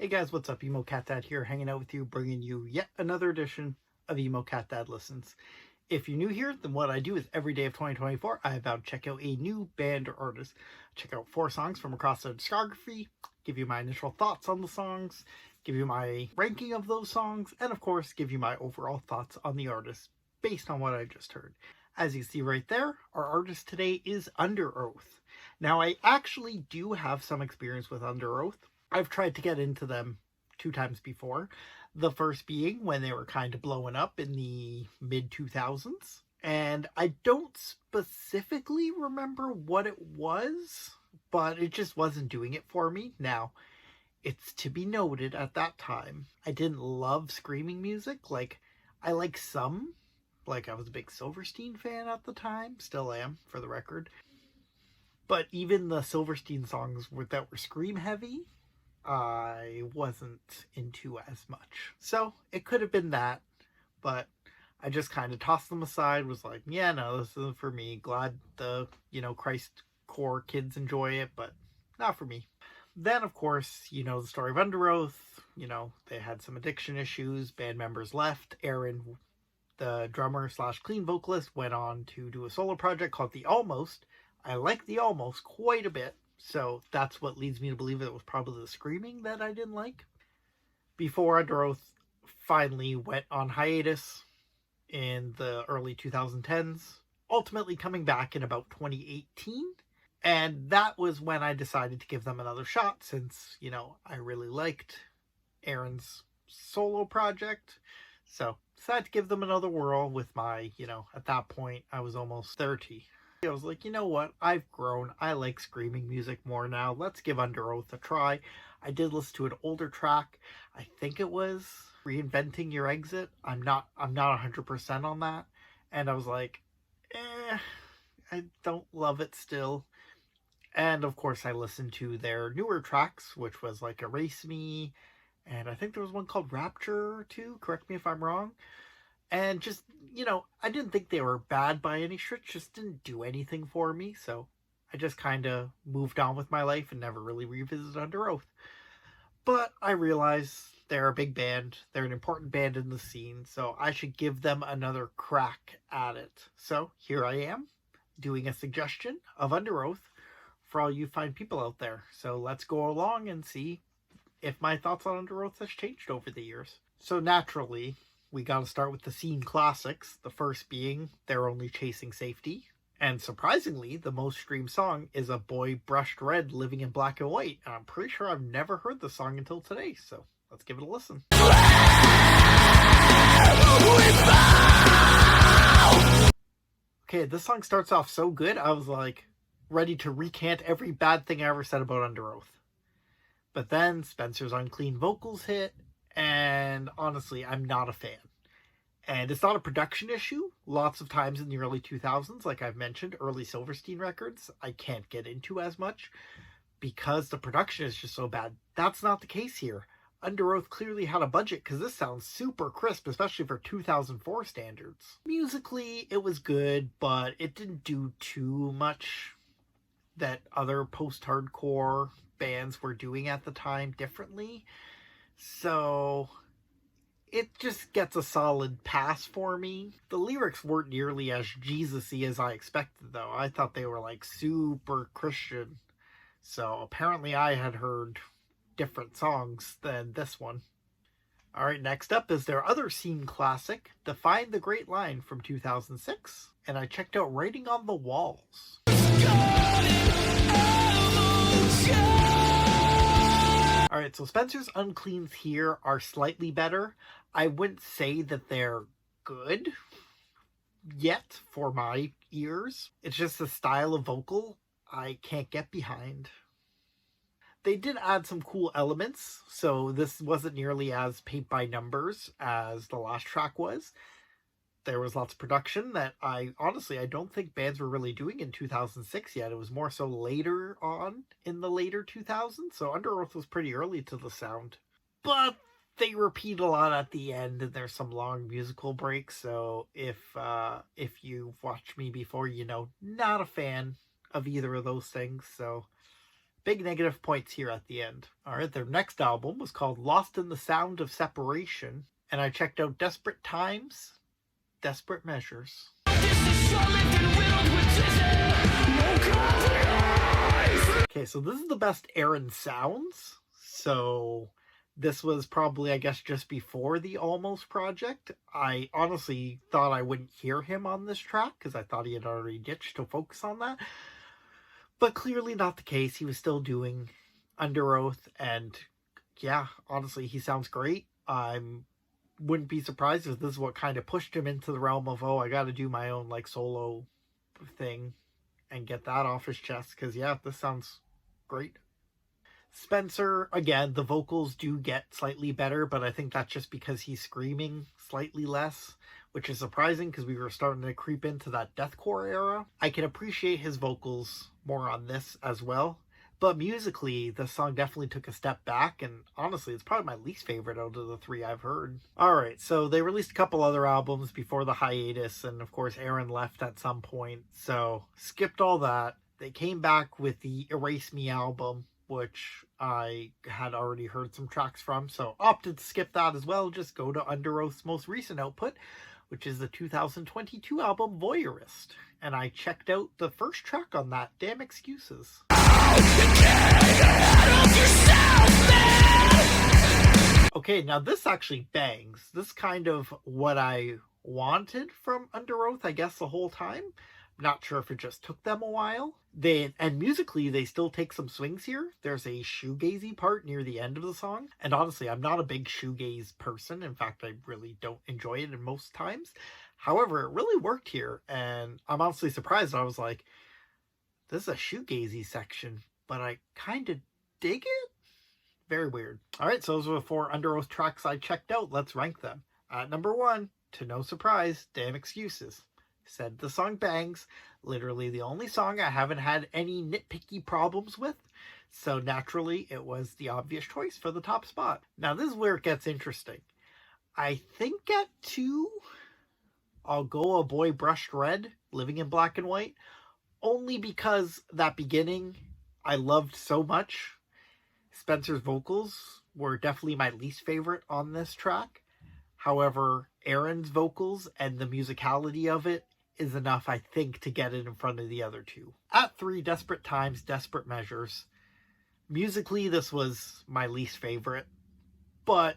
Hey guys, what's up? Emo Cat Dad here, hanging out with you, bringing you yet another edition of Emo Cat Dad Listens. If you're new here, then what I do is every day of 2024, I about check out a new band or artist. Check out 4 songs from across their discography, give you my initial thoughts on the songs, give you my ranking of those songs, and of course, give you my overall thoughts on the artist based on what I just heard. As you see right there, our artist today is Underoath. Now, I actually do have some experience with Underoath. I've tried to get into them 2 times before. The first being when they were kind of blowing up in the mid-2000s. And I don't specifically remember what it was, but it just wasn't doing it for me. Now, it's to be noted at that time, I didn't love screaming music. I like some. I was a big Silverstein fan at the time. Still am, for the record. But even the Silverstein songs that were scream heavy, I wasn't into as much. So it could have been that, but I just kind of tossed them aside, was like, yeah, no, this isn't for me. Glad the, Christ core kids enjoy it, but not for me. Then, of course, the story of Underoath. They had some addiction issues. Band members left. Aaron, the drummer / clean vocalist, went on to do a solo project called The Almost. I like The Almost quite a bit. So that's what leads me to believe it was probably the screaming that I didn't like. Before Underoath finally went on hiatus in the early 2010s, ultimately coming back in about 2018. And that was when I decided to give them another shot since, I really liked Aaron's solo project. So decided to give them another whirl with my, at that point I was almost 30. I was like, you know what? I've grown. I like screaming music more now. Let's give Underoath a try. I did listen to an older track. I think it was Reinventing Your Exit. I'm not 100% on that. And I was like, I don't love it still. And of course I listened to their newer tracks, which was like Erase Me, and I think there was one called Rapture too. Correct me if I'm wrong. And just, I didn't think they were bad by any stretch, just didn't do anything for me, so I just kind of moved on with my life and never really revisited Underoath. But I realize they're a big band, they're an important band in the scene, so I should give them another crack at it. So here I am, doing a suggestion of Underoath for all you fine people out there. So let's go along and see if my thoughts on Underoath has changed over the years. So naturally, we gotta start with the scene classics, the first being They're Only Chasing Safety. And surprisingly, the most streamed song is A Boy Brushed Red Living in Black and White. And I'm pretty sure I've never heard the song until today, so let's give it a listen. Okay, this song starts off so good, I was like ready to recant every bad thing I ever said about Underoath. But then Spencer's unclean vocals hit, and honestly, I'm not a fan. And it's not a production issue. Lots of times in the early 2000s, like I've mentioned, early Silverstein records, I can't get into as much because the production is just so bad. That's not the case here. Underoath clearly had a budget because this sounds super crisp, especially for 2004 standards. Musically, it was good, but it didn't do too much that other post-hardcore bands were doing at the time differently. So it just gets a solid pass for me. The lyrics weren't nearly as Jesus-y as I expected, though. I thought they were super Christian. So apparently I had heard different songs than this one. Alright, next up is their other scene classic, Define the Great Line from 2006. And I checked out Writing on the Walls. Alright, so Spencer's uncleans here are slightly better. I wouldn't say that they're good yet for my ears. It's just the style of vocal I can't get behind. They did add some cool elements, so this wasn't nearly as paint by numbers as the last track was. There was lots of production that I don't think bands were really doing in 2006 yet. It was more so later on in the later 2000s. So Underoath was pretty early to the sound. But they repeat a lot at the end and there's some long musical breaks. So if you've watched me before, not a fan of either of those things. So Big negative points here at the end. Alright, their next album was called Lost in the Sound of Separation, and I checked out Desperate Times, Desperate Measures. Okay, so this is the best Aaron sounds. So this was probably, I guess, just before the Almost project. I honestly thought I wouldn't hear him on this track because I thought he had already ditched to focus on that. But clearly not the case. He was still doing Underoath, and yeah, honestly, he sounds great. I wouldn't be surprised if this is what kind of pushed him into the realm of, oh, I got to do my own like solo thing and get that off his chest, because yeah, this sounds great. Spencer, again, the vocals do get slightly better, but I think that's just because he's screaming slightly less, which is surprising because we were starting to creep into that deathcore era. I can appreciate his vocals more on this as well, but musically, the song definitely took a step back, and honestly, it's probably my least favorite out of the three I've heard. Alright, so they released a couple other albums before the hiatus, and of course Aaron left at some point, so skipped all that. They came back with the Erase Me album, which I had already heard some tracks from, so opted to skip that as well, just go to Underoath's most recent output, which is the 2022 album Voyeurist. And I checked out the first track on that, Damn Excuses. Okay, now this actually bangs. This is kind of what I wanted from Underoath, I guess, the whole time. Not sure if it just took them a while. And musically, they still take some swings here. There's a shoegazy part near the end of the song. And honestly, I'm not a big shoegaze person. In fact, I really don't enjoy it in most times. However, it really worked here. And I'm honestly surprised. I was like, this is a shoegazy section, but I kind of dig it. Very weird. All right, so those were the 4 Underoath tracks I checked out. Let's rank them. At number 1, to no surprise, Damn Excuses. Said the song bangs, literally the only song I haven't had any nitpicky problems with, so naturally it was the obvious choice for the top spot. Now this is where it gets interesting. I think at 2, I'll go A Boy Brushed Red, Living in Black and White, only because that beginning I loved so much. Spencer's vocals were definitely my least favorite on this track. However, Aaron's vocals and the musicality of it is enough, I think, to get it in front of the other 2. At 3, Desperate Times, Desperate Measures. Musically, this was my least favorite, but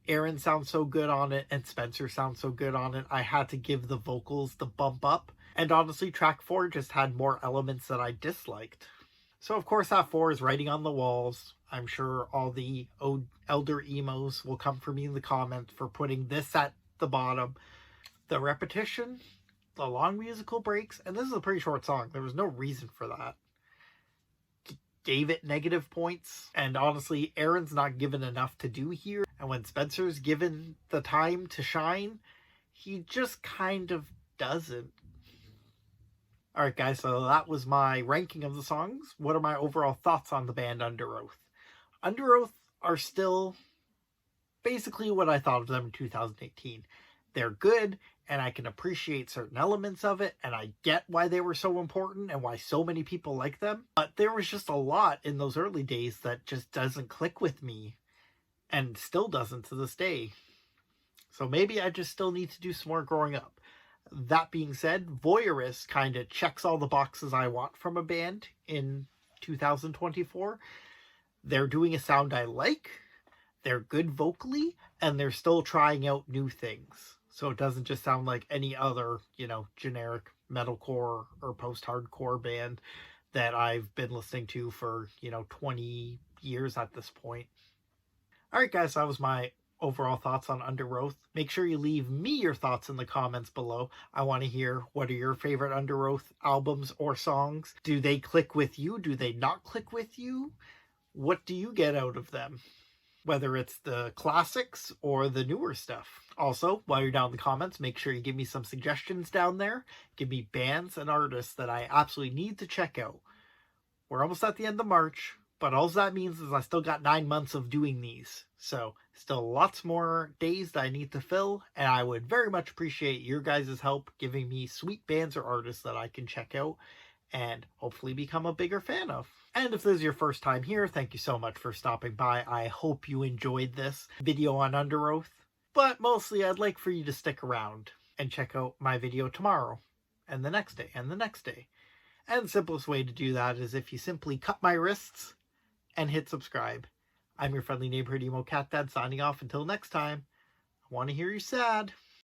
Aaron sounds so good on it and Spencer sounds so good on it, I had to give the vocals the bump up. And honestly, track 4 just had more elements that I disliked. So of course that 4 is Writing on the Walls. I'm sure all the elder emos will come for me in the comments for putting this at the bottom. The repetition, the long musical breaks, and this is a pretty short song. There was no reason for that. Gave it negative points, and honestly, Aaron's not given enough to do here. And when Spencer's given the time to shine, he just kind of doesn't. Alright guys, so that was my ranking of the songs. What are my overall thoughts on the band Underoath? Underoath are still basically what I thought of them in 2018. They're good, and I can appreciate certain elements of it, and I get why they were so important and why so many people like them. But there was just a lot in those early days that just doesn't click with me, and still doesn't to this day. So maybe I just still need to do some more growing up. That being said, Voyeurist kind of checks all the boxes I want from a band in 2024. They're doing a sound I like, they're good vocally, and they're still trying out new things. So it doesn't just sound like any other, generic metalcore or post-hardcore band that I've been listening to for, 20 years at this point. Alright guys, that was my overall thoughts on Underoath. Make sure you leave me your thoughts in the comments below. I want to hear, what are your favorite Underoath albums or songs? Do they click with you? Do they not click with you? What do you get out of them? Whether it's the classics or the newer stuff. Also, while you're down in the comments, make sure you give me some suggestions down there. Give me bands and artists that I absolutely need to check out. We're almost at the end of March, but all that means is I still got 9 months of doing these. So, still lots more days that I need to fill, and I would very much appreciate your guys' help giving me sweet bands or artists that I can check out and hopefully become a bigger fan of. And if this is your first time here, thank you so much for stopping by. I hope you enjoyed this video on Underoath. But mostly I'd like for you to stick around and check out my video tomorrow, and the next day, and the next day. And the simplest way to do that is if you simply cut my wrists and hit subscribe. I'm your friendly neighborhood Emo Cat Dad signing off until next time. I want to hear you sad.